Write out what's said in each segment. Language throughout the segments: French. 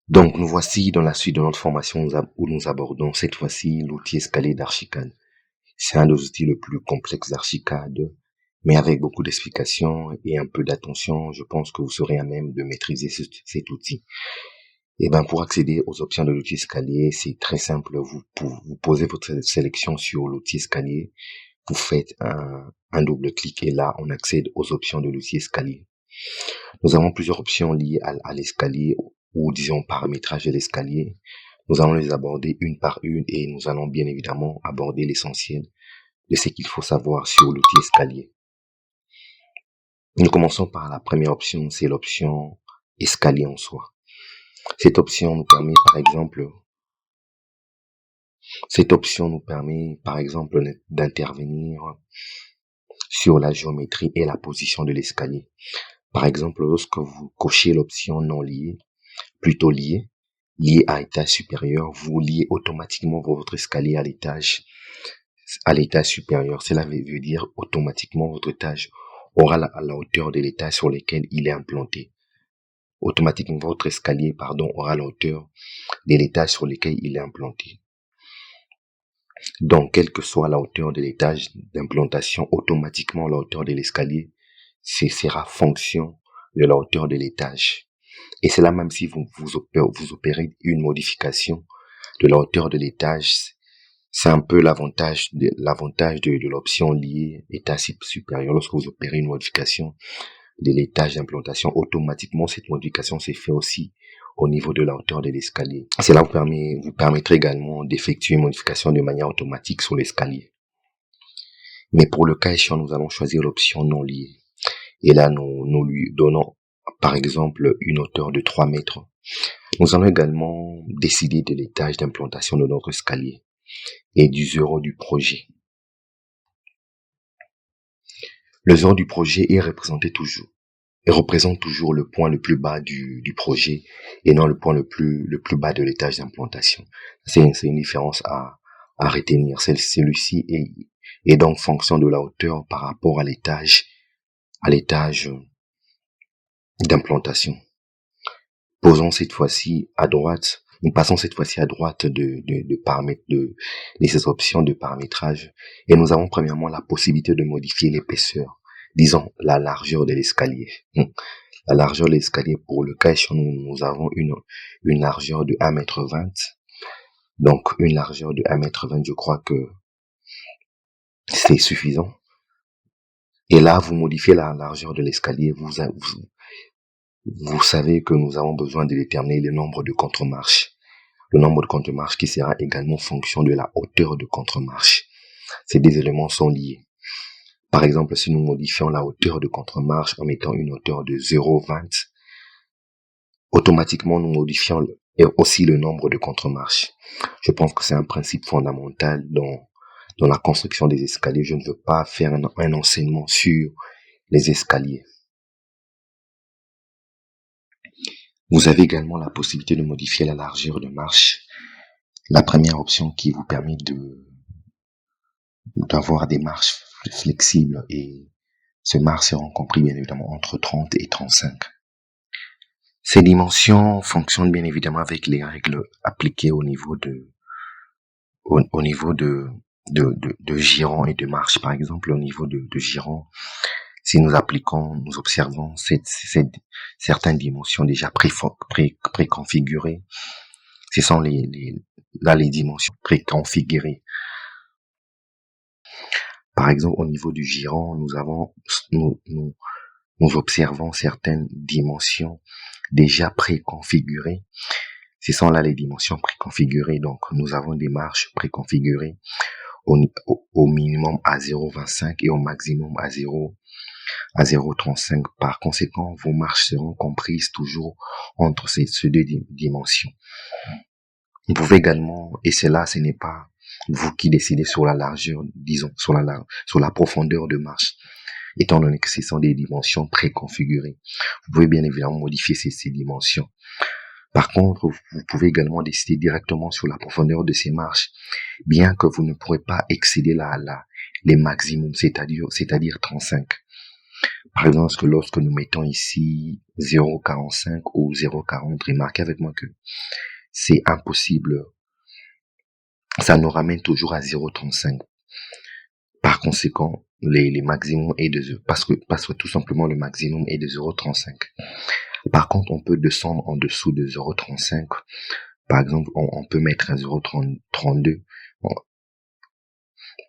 Donc, nous voici dans la suite de notre formation où nous abordons cette fois-ci l'outil escalier d'Archicad. C'est un des outils les plus complexes d'Archicad, mais avec beaucoup d'explications et un peu d'attention, je pense que vous serez à même de maîtriser cet outil. Et ben, pour accéder aux options de l'outil escalier, c'est très simple. Vous posez votre sélection sur l'outil escalier, vous faites un double clic et là, on accède aux options de l'outil escalier. Nous avons plusieurs options liées à l'escalier ou disons paramétrage de l'escalier. Nous allons les aborder une par une et nous allons bien évidemment aborder l'essentiel de ce qu'il faut savoir sur l'outil escalier. Nous commençons par la première option, c'est l'option escalier en soi. Cette option nous permet par exemple d'intervenir sur la géométrie et la position de l'escalier. Par exemple, lorsque vous cochez l'option non liée, plutôt lié à étage supérieur, vous liez automatiquement votre escalier à l'étage supérieur. Cela veut dire automatiquement votre étage aura la hauteur de l'étage sur lequel il est implanté. Automatiquement votre escalier, aura la hauteur de l'étage sur lequel il est implanté. Donc, quelle que soit la hauteur de l'étage d'implantation, automatiquement la hauteur de l'escalier sera fonction de la hauteur de l'étage. Et c'est là même si vous opérez une modification de la hauteur de l'étage, c'est un peu l'avantage de l'option liée étage supérieur. Lorsque vous opérez une modification de l'étage d'implantation, automatiquement cette modification s'est fait aussi au niveau de la hauteur de l'escalier. Cela vous permettra également d'effectuer une modification de manière automatique sur l'escalier. Mais pour le cas échéant, nous allons choisir l'option non liée. Et là, nous lui donnons par exemple une hauteur de 3 mètres. Nous allons également décider de l'étage d'implantation de notre escalier et du 0 du projet. Le 0 du projet représente toujours le point le plus bas du projet et non le point le plus bas de l'étage d'implantation. C'est une différence à retenir. Celui-ci est donc fonction de la hauteur par rapport à l'étage d'implantation. Nous passons cette fois-ci à droite de ces options de paramétrage et nous avons premièrement la possibilité de modifier l'épaisseur, disons la largeur de l'escalier. La largeur de l'escalier, pour le cas échéant, nous avons une largeur de 1,20 m. Donc une largeur de 1,20 m, je crois que c'est suffisant. Et là, vous modifiez la largeur de l'escalier, vous savez que nous avons besoin de déterminer le nombre de contre-marches. Le nombre de contre-marches qui sera également fonction de la hauteur de contre-marche. Ces deux éléments sont liés. Par exemple, si nous modifions la hauteur de contre-marche en mettant une hauteur de 0,20, automatiquement nous modifions aussi le nombre de contre-marches. Je pense que c'est un principe fondamental dans la construction des escaliers. Je ne veux pas faire un enseignement sur les escaliers. Vous avez également la possibilité de modifier la largeur de marche. La première option qui vous permet d'avoir des marches flexibles et ces marches seront comprises bien évidemment entre 30 et 35. Ces dimensions fonctionnent bien évidemment avec les règles appliquées au niveau de giron et de marche. Par exemple, au niveau de giron, si nous observons certaines dimensions déjà préconfigurées, ce sont les dimensions préconfigurées. Par exemple, au niveau du giron, nous observons certaines dimensions déjà préconfigurées. Ce sont là les dimensions préconfigurées. Donc, nous avons des marches préconfigurées au minimum à 0,25 et au maximum à 0,35. Par conséquent, vos marches seront comprises toujours entre ces deux dimensions. Vous pouvez également, et cela, ce n'est pas vous qui décidez sur la largeur, disons, sur la profondeur de marche, étant donné que ce sont des dimensions préconfigurées. Vous pouvez bien évidemment modifier ces dimensions. Par contre, vous pouvez également décider directement sur la profondeur de ces marches, bien que vous ne pourrez pas excéder les maximums, c'est-à-dire 35. Par exemple, lorsque nous mettons ici 0,45 ou 0,40, remarquez avec moi que c'est impossible. Ça nous ramène toujours à 0,35. Par conséquent, les maximums est de, parce que tout simplement le maximum est de 0,35. Par contre, on peut descendre en dessous de 0,35. Par exemple, on peut mettre un 0,32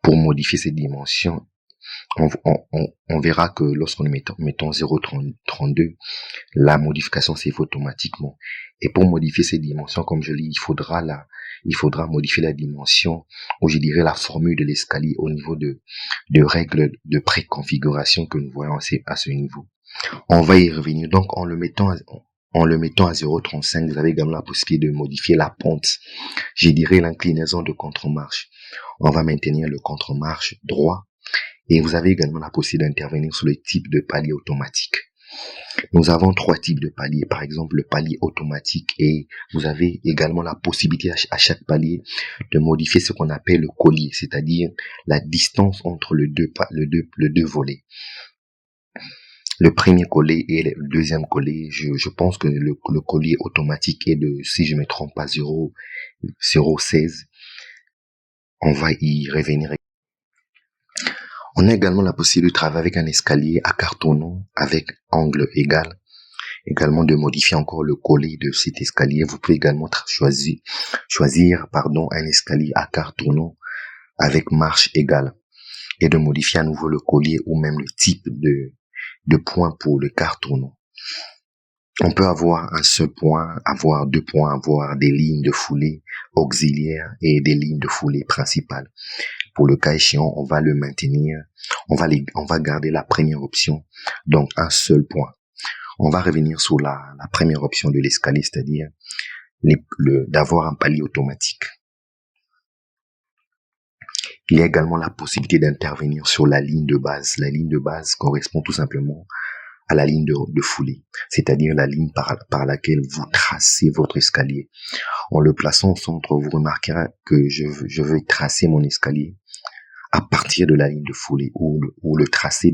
pour modifier cette dimension. On verra que lorsqu'on mettons 0,32, la modification s'est faite automatiquement. Et pour modifier ces dimensions, comme je l'ai dit, il faudra modifier la dimension, ou je dirais la formule de l'escalier au niveau de règles de préconfiguration que nous voyons à ce niveau. On va y revenir. Donc, en le mettant à 0,35, vous avez également la possibilité de modifier la pente. Je dirais l'inclinaison de contre-marche. On va maintenir le contre-marche droit. Et vous avez également la possibilité d'intervenir sur le type de palier automatique. Nous avons 3 types de paliers. Par exemple, le palier automatique, et vous avez également la possibilité à chaque palier de modifier ce qu'on appelle le collier, c'est-à-dire la distance entre les deux volets. Le premier collier et le deuxième collier, je pense que le collier automatique est de, si je ne me trompe pas, 0,16. On va y revenir. On a également la possibilité de travailler avec un escalier à cartonnant avec angle égal. Également de modifier encore le collier de cet escalier. Vous pouvez également choisir un escalier à cartonnant avec marche égale. Et de modifier à nouveau le collier ou même le type de points pour le cartonnant. On peut avoir un seul point, avoir 2 points, avoir des lignes de foulée auxiliaires et des lignes de foulée principales. Pour le cas échéant, on va le maintenir. On va garder la première option, donc un seul point. On va revenir sur la première option de l'escalier, c'est-à-dire d'avoir un palier automatique. Il y a également la possibilité d'intervenir sur la ligne de base. La ligne de base correspond tout simplement à la ligne de foulée, c'est-à-dire la ligne par laquelle vous tracez votre escalier. En le plaçant au centre, vous remarquerez que je vais tracer mon escalier à partir de la ligne de foulée, où le tracé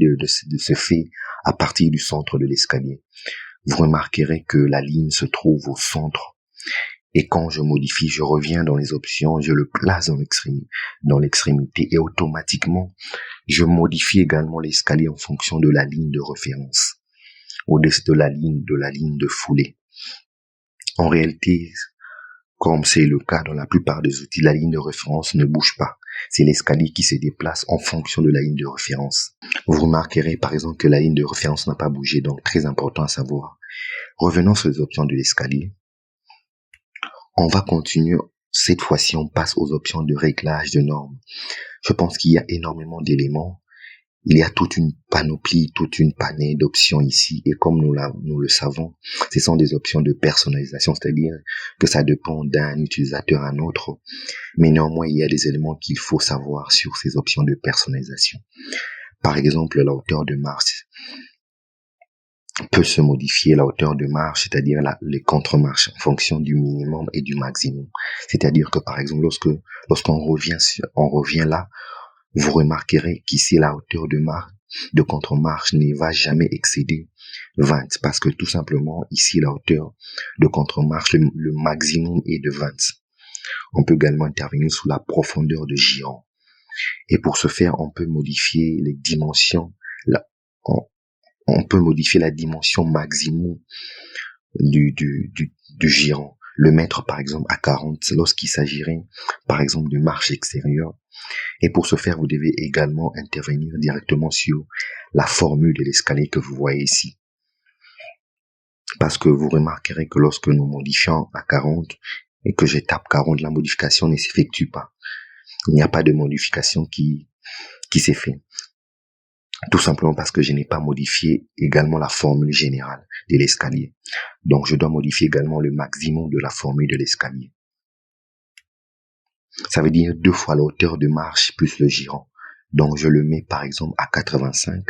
se fait à partir du centre de l'escalier. Vous remarquerez que la ligne se trouve au centre. Et quand je modifie, je reviens dans les options, je le place dans l'extrémité et automatiquement, je modifie également l'escalier en fonction de la ligne de référence, au-dessus de la ligne de foulée. En réalité, comme c'est le cas dans la plupart des outils, la ligne de référence ne bouge pas. C'est l'escalier qui se déplace en fonction de la ligne de référence. Vous remarquerez par exemple que la ligne de référence n'a pas bougé, donc très important à savoir. Revenons sur les options de l'escalier. On va continuer. Cette fois-ci, on passe aux options de réglage de normes. Je pense qu'il y a énormément d'éléments. Il y a toute une panoplie, toute une panée d'options ici. Et comme nous le savons, ce sont des options de personnalisation, c'est-à-dire que ça dépend d'un utilisateur à un autre. Mais néanmoins, il y a des éléments qu'il faut savoir sur ces options de personnalisation. Par exemple, la hauteur de marche peut se modifier, la hauteur de marche, c'est-à-dire les contre-marches en fonction du minimum et du maximum. C'est-à-dire que par exemple, lorsqu'on revient là, vous remarquerez qu'ici la hauteur de contre-marche ne va jamais excéder 20, parce que tout simplement ici la hauteur de contre-marche, le maximum est de 20. On peut également intervenir sur la profondeur de giron. Et pour ce faire, on peut modifier les dimensions. On peut modifier la dimension maximum du giron. Le mettre par exemple à 40 lorsqu'il s'agirait par exemple de marche extérieure. Et pour ce faire, vous devez également intervenir directement sur la formule de l'escalier que vous voyez ici. Parce que vous remarquerez que lorsque nous modifions à 40 et que je tape 40, la modification ne s'effectue pas. Il n'y a pas de modification qui s'est fait. Tout simplement parce que je n'ai pas modifié également la formule générale de l'escalier. Donc, je dois modifier également le maximum de la formule de l'escalier. Ça veut dire 2 fois la hauteur de marche plus le giron. Donc, je le mets par exemple à 85.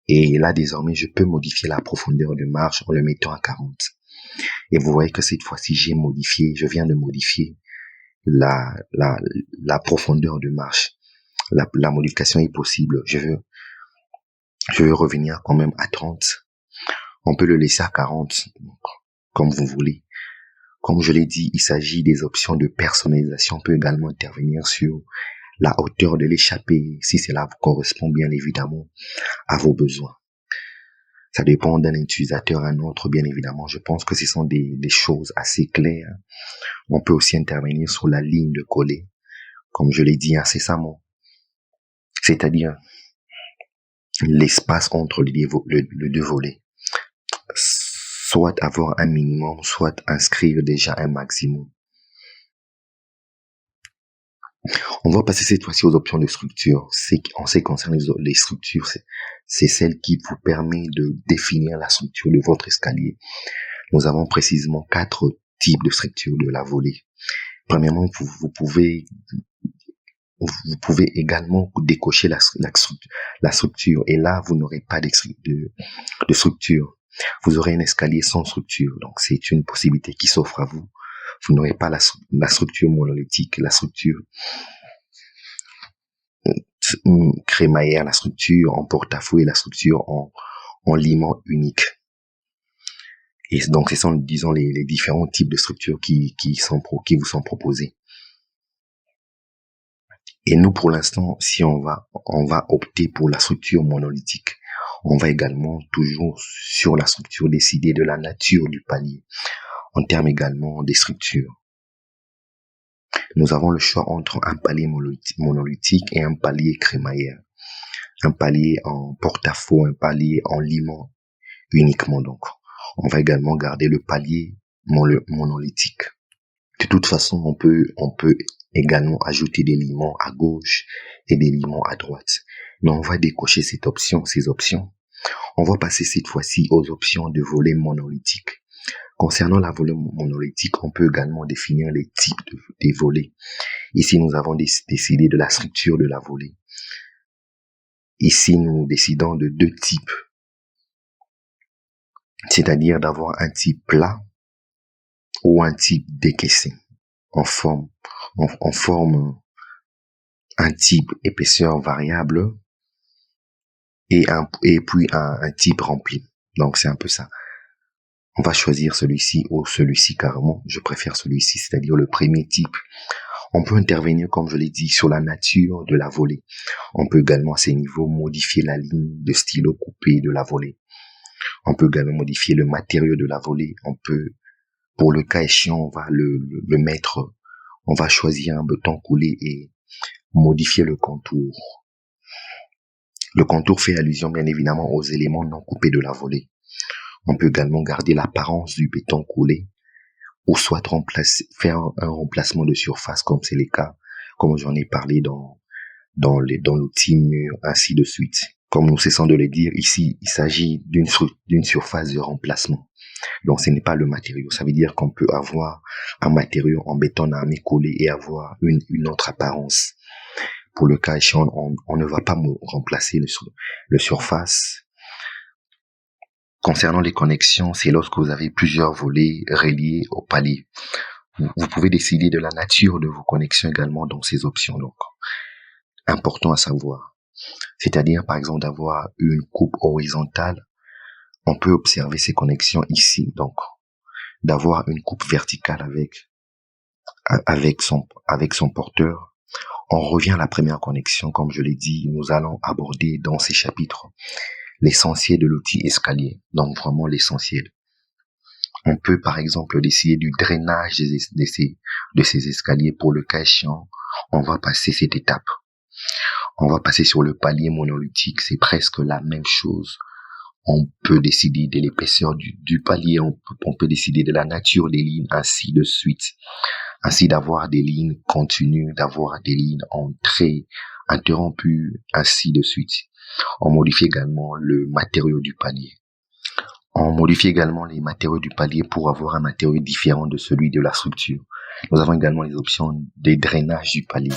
Et là, désormais, je peux modifier la profondeur de marche en le mettant à 40. Et vous voyez que cette fois-ci, je viens de modifier la profondeur de marche. La modification est possible. Je vais revenir quand même à 30. On peut le laisser à 40, comme vous voulez. Comme je l'ai dit, il s'agit des options de personnalisation. On peut également intervenir sur la hauteur de l'échappée, si cela correspond bien évidemment à vos besoins. Ça dépend d'un utilisateur à un autre, bien évidemment. Je pense que ce sont des choses assez claires. On peut aussi intervenir sur la ligne de coller, comme je l'ai dit incessamment. C'est-à-dire l'espace entre les deux volets. Soit avoir un minimum, soit inscrire déjà un maximum. On va passer cette fois-ci aux options de structure. En ce qui concerne les structures, c'est celle qui vous permet de définir la structure de votre escalier. Nous avons précisément 4 types de structures de la volée. Premièrement, vous pouvez également décocher la structure, et là, vous n'aurez pas de structure. Vous aurez un escalier sans structure, donc c'est une possibilité qui s'offre à vous. Vous n'aurez pas la structure monolithique, la structure crémaillère, la structure en porte-à-faux et la structure en limant unique. Et donc, ce sont, disons, les différents types de structures qui vous sont proposés. Et nous, pour l'instant, si on va opter pour la structure monolithique. On va également toujours sur la structure décider de la nature du palier, en termes également des structures. Nous avons le choix entre un palier monolithique et un palier crémaillère. Un palier en porte-à-faux, un palier en limant uniquement. Donc, on va également garder le palier monolithique. De toute façon, on peut également ajouter des limants à gauche et des limants à droite. Mais on va décocher ces options. On va passer cette fois-ci aux options de volet monolithique. Concernant la volée monolithique, on peut également définir les types des volets. Ici, nous avons décidé de la structure de la volée. Ici, nous décidons de 2 types. C'est-à-dire d'avoir un type plat ou un type décaissé. On forme un type épaisseur variable et puis un type rempli. Donc, c'est un peu ça. On va choisir celui-ci ou celui-ci carrément. Je préfère celui-ci, c'est-à-dire le premier type. On peut intervenir, comme je l'ai dit, sur la nature de la volée. On peut également à ces niveaux modifier la ligne de stylo coupé de la volée. On peut également modifier le matériau de la volée. On peut, pour le cas échéant, on va le mettre, on va choisir un béton coulé et modifier le contour. Le contour fait allusion bien évidemment aux éléments non coupés de la volée. On peut également garder l'apparence du béton coulé ou soit faire un remplacement de surface comme c'est le cas, comme j'en ai parlé dans l'outil mur, ainsi de suite. Comme nous cessons de le dire, ici, il s'agit d'une surface de remplacement. Donc, ce n'est pas le matériau. Ça veut dire qu'on peut avoir un matériau en béton armé collé et avoir une autre apparence. Pour le cas échéant, on ne va pas remplacer le surface. Concernant les connexions, c'est lorsque vous avez plusieurs volets reliés au palier. Vous pouvez décider de la nature de vos connexions également dans ces options. Donc, important à savoir. C'est-à-dire, par exemple, d'avoir une coupe horizontale. On peut observer ces connexions ici. Donc, d'avoir une coupe verticale avec son porteur. On revient à la première connexion. Comme je l'ai dit, nous allons aborder dans ces chapitres l'essentiel de l'outil escalier, donc vraiment l'essentiel. On peut par exemple décider du drainage de ces escaliers. Pour le cas échéant, on va passer cette étape. On va passer sur le palier monolithique, c'est presque la même chose. On peut décider de l'épaisseur du palier, on peut décider de la nature des lignes, ainsi de suite. Ainsi d'avoir des lignes continues, d'avoir des lignes en trait interrompues, ainsi de suite. On modifie également le matériau du palier. On modifie également les matériaux du palier pour avoir un matériau différent de celui de la structure. Nous avons également les options des drainages du palier.